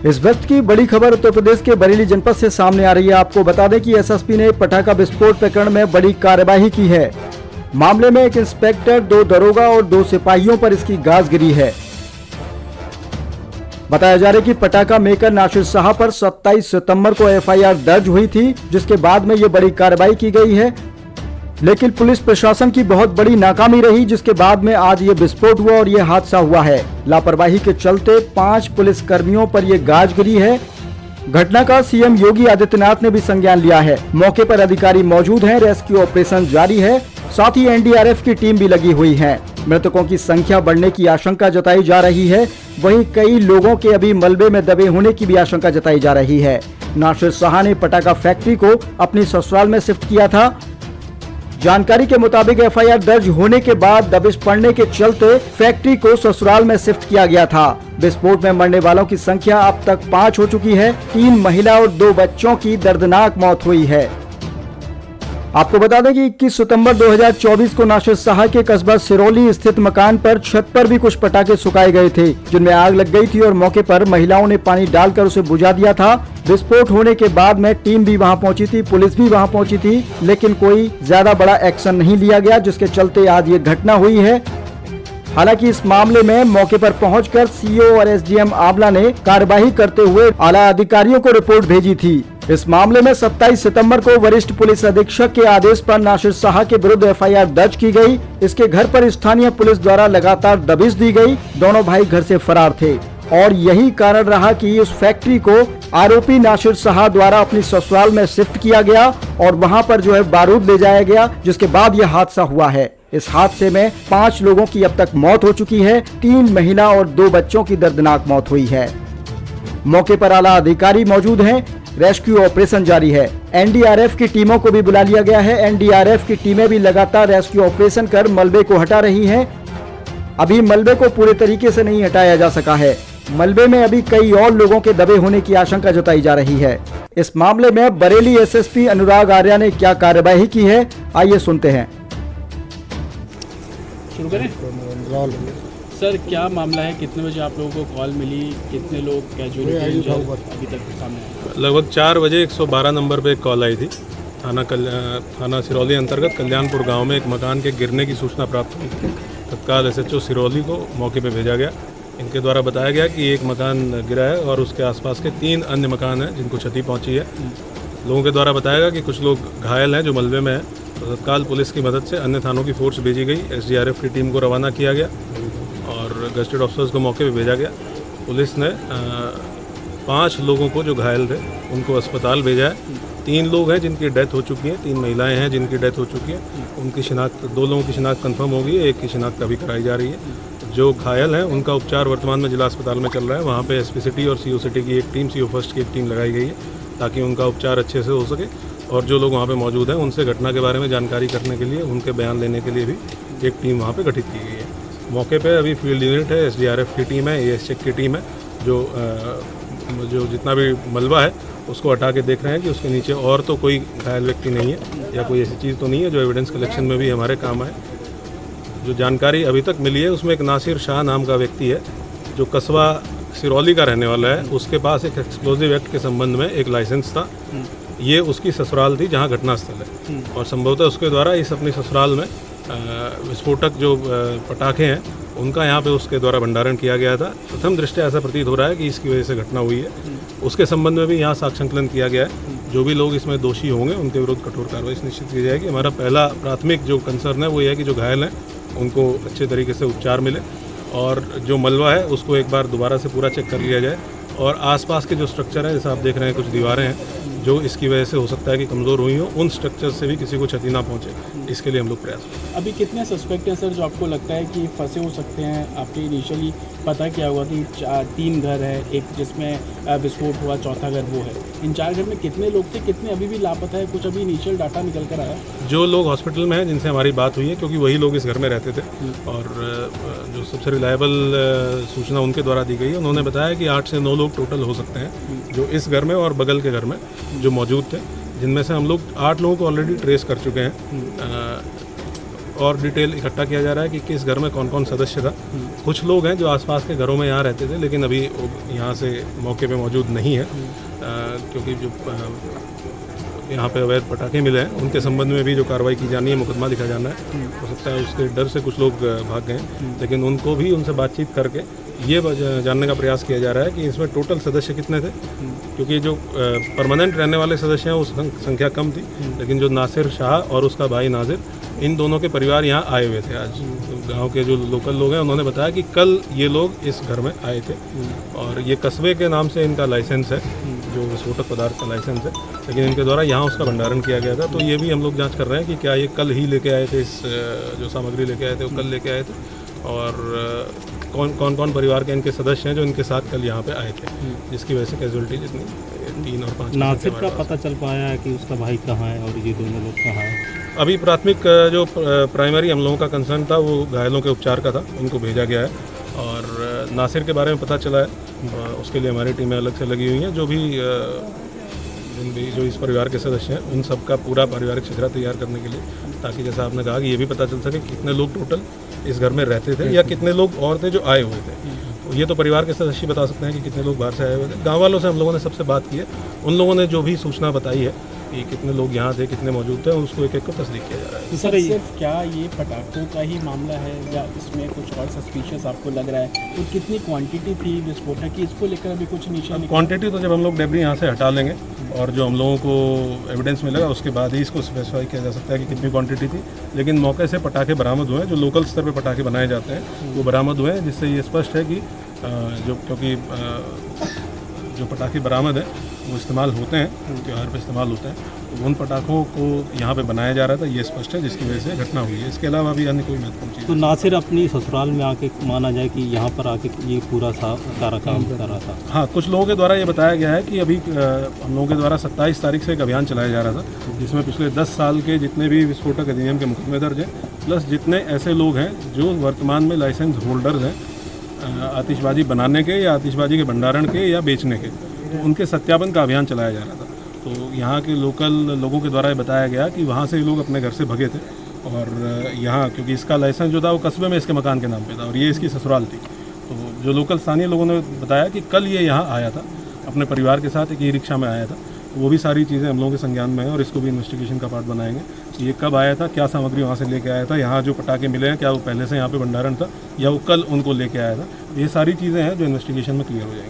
इस वक्त की बड़ी खबर उत्तर प्रदेश के बरेली जनपद से सामने आ रही है। आपको बता दें कि एसएसपी ने पटाखा विस्फोट प्रकरण में बड़ी कार्रवाई की है। मामले में एक इंस्पेक्टर, 2 दरोगा और 2 सिपाहियों पर इसकी गाज गिरी है। बताया जा रहा है कि पटाखा मेकर नासिर शाह पर 27 सितंबर को एफआईआर दर्ज हुई थी, जिसके बाद में ये बड़ी कार्रवाई की गई है। लेकिन पुलिस प्रशासन की बहुत बड़ी नाकामी रही, जिसके बाद में आज ये विस्फोट हुआ और ये हादसा हुआ है। लापरवाही के चलते 5 पुलिस कर्मियों पर ये गाज गिरी है। घटना का सीएम योगी आदित्यनाथ ने भी संज्ञान लिया है। मौके पर अधिकारी मौजूद हैं, रेस्क्यू ऑपरेशन जारी है, साथ ही एनडीआरएफ की टीम भी लगी हुई है। मृतकों की संख्या बढ़ने की आशंका जताई जा रही है। वहीं कई लोगों के अभी मलबे में दबे होने की भी आशंका जताई जा रही है। नासिर शाह ने पटाखा फैक्ट्री को अपनी ससुराल में शिफ्ट किया था। जानकारी के मुताबिक एफआईआर दर्ज होने के बाद दबिश पड़ने के चलते फैक्ट्री को ससुराल में शिफ्ट किया गया था। विस्फोट में मरने वालों की संख्या अब तक 5 हो चुकी है। 3 महिला और 2 बच्चों की दर्दनाक मौत हुई है। आपको बता दें कि 21 सितंबर 2024 को नासिर शाह के कस्बा सिरौली स्थित मकान पर छत पर भी कुछ पटाखे सुखाए गए थे, जिनमें आग लग गई थी और मौके पर महिलाओं ने पानी डालकर उसे बुझा दिया था। विस्फोट होने के बाद में टीम भी वहां पहुंची थी, पुलिस भी वहां पहुंची थी, लेकिन कोई ज्यादा बड़ा एक्शन नहीं लिया गया, जिसके चलते आज ये घटना हुई है। हालांकि इस मामले में मौके पर पहुंचकर सीओ और एसडीएम आंवला ने कार्रवाई करते हुए आला अधिकारियों को रिपोर्ट भेजी थी। इस मामले में 27 सितंबर को वरिष्ठ पुलिस अधीक्षक के आदेश पर नासिर शाह के विरुद्ध एफआईआर दर्ज की गई। इसके घर पर स्थानीय पुलिस द्वारा लगातार दबिश दी गई। दोनों भाई घर से फरार थे और यही कारण रहा कि उस फैक्ट्री को आरोपी नासिर शाह द्वारा अपनी ससुराल में शिफ्ट किया गया और वहां पर जो है बारूद ले जाया गया, जिसके बाद यह हादसा हुआ है। इस हादसे में 5 लोगों की अब तक मौत हो चुकी है। 3 महिला और 2 बच्चों की दर्दनाक मौत हुई है। मौके पर आला अधिकारी मौजूद हैं, रेस्क्यू ऑपरेशन जारी है। एनडीआरएफ की टीमों को भी बुला लिया गया है। एनडीआरएफ की टीमें भी लगातार रेस्क्यू ऑपरेशन कर मलबे को हटा रही हैं। अभी मलबे को पूरे तरीके से नहीं हटाया जा सका है। मलबे में अभी कई और लोगों के दबे होने की आशंका जताई जा रही है। इस मामले में बरेली एसएसपी अनुराग आर्या ने क्या कार्रवाई की है, आइए सुनते हैं। शुरू करें सर, क्या मामला है? कितने बजे आप लोगों को कॉल मिली? कितने लोग कैजुअलिटी अभी तक सामने आए? लगभग 4 बजे 112 नंबर पे एक कॉल आई थी। थाना सिरौली अंतर्गत कल्याणपुर गांव में एक मकान के गिरने की सूचना प्राप्त हुई थी। तत्काल एसएचओ सिरौली को मौके पे भेजा गया। इनके द्वारा बताया गया कि एक मकान गिरा है और उसके आसपास के 3 अन्य मकान हैं जिनको क्षति पहुंची है। लोगों के द्वारा बताया गया कि कुछ लोग घायल हैं जो मलबे में हैं। तो तत्काल पुलिस की मदद से अन्य थानों की फोर्स भेजी गई। एसडीआरएफ की टीम को रवाना किया गया और गस्टेड ऑफिसर्स को मौके पे भेजा गया। पुलिस ने 5 लोगों को जो घायल थे उनको अस्पताल भेजा है। 3 लोग हैं जिनकी डेथ हो चुकी है, 3 महिलाएं हैं जिनकी डेथ हो चुकी है। उनकी शिनाख्त 2 लोगों की शिनाख्त कंफर्म हो गई है, एक की शिनाख्त अभी कराई जा रही है। जो घायल हैं उनका उपचार वर्तमान में जिला अस्पताल में चल रहा है। वहाँ पे एसपी सिटी और सीओ सिटी की एक टीम, सीओ फर्स्ट की एक टीम लगाई गई है ताकि उनका उपचार अच्छे से हो सके। और जो लोग वहाँ पे मौजूद हैं उनसे घटना के बारे में जानकारी करने के लिए, उनके बयान लेने के लिए भी एक टीम वहाँ पे गठित की गई है। मौके पे अभी फील्ड यूनिट है, एसडीआरएफ की टीम है, एएस चेक की टीम है, जो जितना भी मलबा है उसको हटा के देख रहे हैं कि उसके नीचे और तो कोई घायल व्यक्ति नहीं है या कोई ऐसी चीज़ तो नहीं है जो एविडेंस कलेक्शन में भी हमारे काम आए। जो जानकारी अभी तक मिली है उसमें एक नासिर शाह नाम का व्यक्ति है जो कस्बा सिरौली का रहने वाला है। उसके पास एक एक्सप्लोजिव एक्ट के संबंध में एक लाइसेंस था। ये उसकी ससुराल थी जहाँ घटनास्थल है और संभवतः उसके द्वारा इस अपनी ससुराल में विस्फोटक जो पटाखे हैं उनका यहाँ पे उसके द्वारा भंडारण किया गया था। प्रथम दृष्टया ऐसा प्रतीत हो रहा है कि इसकी वजह से घटना हुई है। उसके संबंध में भी यहाँ साक्ष्यांकलन किया गया है। जो भी लोग इसमें दोषी होंगे उनके विरुद्ध कठोर कार्रवाई सुनिश्चित की जाएगी। हमारा पहला प्राथमिक जो कंसर्न है वो ये है कि जो घायल हैं उनको अच्छे तरीके से उपचार मिले और जो मलबा है उसको एक बार दोबारा से पूरा चेक कर लिया जाए और आसपास के जो स्ट्रक्चर है, जैसे आप देख रहे हैं कुछ दीवारें हैं जो इसकी वजह से हो सकता है कि कमज़ोर हुई हो, उन स्ट्रक्चर से भी किसी को क्षति ना पहुंचे, इसके लिए हम लोग प्रयास करें। अभी कितने सस्पेक्ट हैं सर जो आपको लगता है कि फंसे हो सकते हैं? आपके इनिशियली पता क्या हुआ कि 3 घर है, एक जिसमें विस्फोट हुआ, चौथा घर वो है। इन 4 घर में कितने लोग थे, कितने अभी भी लापता है? कुछ अभी इनिशियल डाटा निकल कर आया? जो लोग हॉस्पिटल में हैं जिनसे हमारी बात हुई है, क्योंकि वही लोग इस घर में रहते थे और जो सबसे रिलायबल सूचना उनके द्वारा दी गई है, उन्होंने बताया कि 8 से 9 लोग टोटल हो सकते हैं जो इस घर में और बगल के घर में जो मौजूद थे, जिनमें से हम लोग 8 लोगों को ऑलरेडी ट्रेस कर चुके हैं और डिटेल इकट्ठा किया जा रहा है कि किस घर में कौन कौन सदस्य था। कुछ लोग हैं जो आसपास के घरों में यहाँ रहते थे, लेकिन अभी यहाँ से मौके पे मौजूद नहीं है, क्योंकि जो यहाँ पे अवैध पटाखे मिले हैं उनके संबंध में भी जो कार्रवाई की जानी है, मुकदमा लिखा जाना है। हो सकता है उसके डर से कुछ लोग भाग गए, लेकिन उनको भी उनसे बातचीत करके ये जानने का प्रयास किया जा रहा है कि इसमें टोटल सदस्य कितने थे, क्योंकि जो परमानेंट रहने वाले सदस्य हैं उस संख्या कम थी, लेकिन जो नासिर शाह और उसका भाई नाजिर, इन दोनों के परिवार यहाँ आए हुए थे। आज गांव के जो लोकल लोग हैं उन्होंने बताया कि कल ये लोग इस घर में आए थे और ये कस्बे के नाम से इनका लाइसेंस है, जो विस्फोटक पदार्थ का लाइसेंस है, लेकिन इनके द्वारा यहाँ उसका भंडारण किया गया था। तो ये भी हम लोग जांच कर रहे हैं कि क्या ये कल ही लेके आए थे, इस जो सामग्री लेके आए थे वो कल लेके आए थे, और कौन कौन परिवार के इनके सदस्य हैं जो इनके साथ कल यहाँ पे आए थे, जिसकी वजह से कैजुअलिटी जितनी 3 और 5 नासिर का पता चल पाया है कि उसका भाई कहाँ है और ये दोनों लोग कहाँ हैं? अभी प्राथमिक जो प्राइमरी हम लोगों का कंसर्न था वो घायलों के उपचार का था, उनको भेजा गया है। और नासिर के बारे में पता चला है, उसके लिए हमारी टीमें अलग से लगी हुई हैं। जो भी जो इस परिवार के सदस्य हैं उन सब का पूरा पारिवारिक चित्रा तैयार करने के लिए, ताकि जैसा आपने कहा कि ये भी पता चल सके कितने लोग टोटल इस घर में रहते थे या कितने लोग और थे जो आए हुए थे। तो ये तो परिवार के सदस्य बता सकते हैं कि कितने लोग बाहर से आए हुए थे। गाँव वालों से हम लोगों ने सबसे बात की है, उन लोगों ने जो भी सूचना बताई है कि कितने लोग यहाँ थे, कितने मौजूद थे, उसको एक एक को तस्दीक किया जा रहा है। सर, सिर्फ क्या ये पटाखों का ही मामला है या इसमें कुछ और सस्पिशियस आपको लग रहा है? और कितनी क्वांटिटी थी विस्फोटक की, इसको लेकर अभी कुछ निशान? क्वांटिटी तो जब हम लोग डेब्री यहाँ से हटा लेंगे और जो हम लोगों को एविडेंस मिलेगा उसके बाद ही इसको स्पेसिफाई किया जा सकता है कि कितनी क्वांटिटी थी। लेकिन मौके से पटाखे बरामद हुए हैं, जो लोकल स्तर पर पटाखे बनाए जाते हैं वो बरामद हुए हैं, जिससे ये स्पष्ट है कि क्योंकि जो पटाखे बरामद है वो इस्तेमाल होते हैं, त्यौहार पे इस्तेमाल होते हैं, तो उन पटाखों को यहाँ पे बनाया जा रहा था, ये स्पष्ट है, जिसकी वजह से घटना हुई है। इसके अलावा भी अन्य कोई महत्वपूर्ण चीज़ तो नासिर अपनी ससुराल में आके माना जाए कि यहाँ पर आके ये पूरा सारा काम कर रहा था? हाँ, कुछ लोगों के द्वारा ये बताया गया है कि अभी हम लोगों के द्वारा 27 तारीख से एक अभियान चलाया जा रहा था, जिसमें पिछले 10 साल के जितने भी विस्फोटक अधिनियम के मुकदमे दर्ज हैं, प्लस जितने ऐसे लोग हैं जो वर्तमान में लाइसेंस होल्डर्स हैं आतिशबाजी बनाने के या आतिशबाजी के भंडारण के या बेचने के, तो उनके सत्यापन का अभियान चलाया जा रहा था। तो यहाँ के लोकल लोगों के द्वारा बताया गया कि वहाँ से लोग अपने घर से भगे थे और यहाँ क्योंकि इसका लाइसेंस जो था वो कस्बे में इसके मकान के नाम पे था और ये इसकी ससुराल थी। तो जो लोकल स्थानीय लोगों ने बताया कि कल ये यहाँ आया था, अपने परिवार के साथ एक ई रिक्शा में आया था। तो वो भी सारी चीज़ें हम लोगों के संज्ञान में है और इसको भी इन्वेस्टिगेशन का पार्ट बनाएंगे कि ये कब आया था, क्या सामग्री वहाँ से लेके आया था, यहाँ जो पटाखे मिले हैं क्या वो पहले से यहाँ पे भंडारण था या वो कल उनको लेके आया था। ये सारी चीज़ें हैं जो इन्वेस्टिगेशन में क्लियर हो जाएंगी।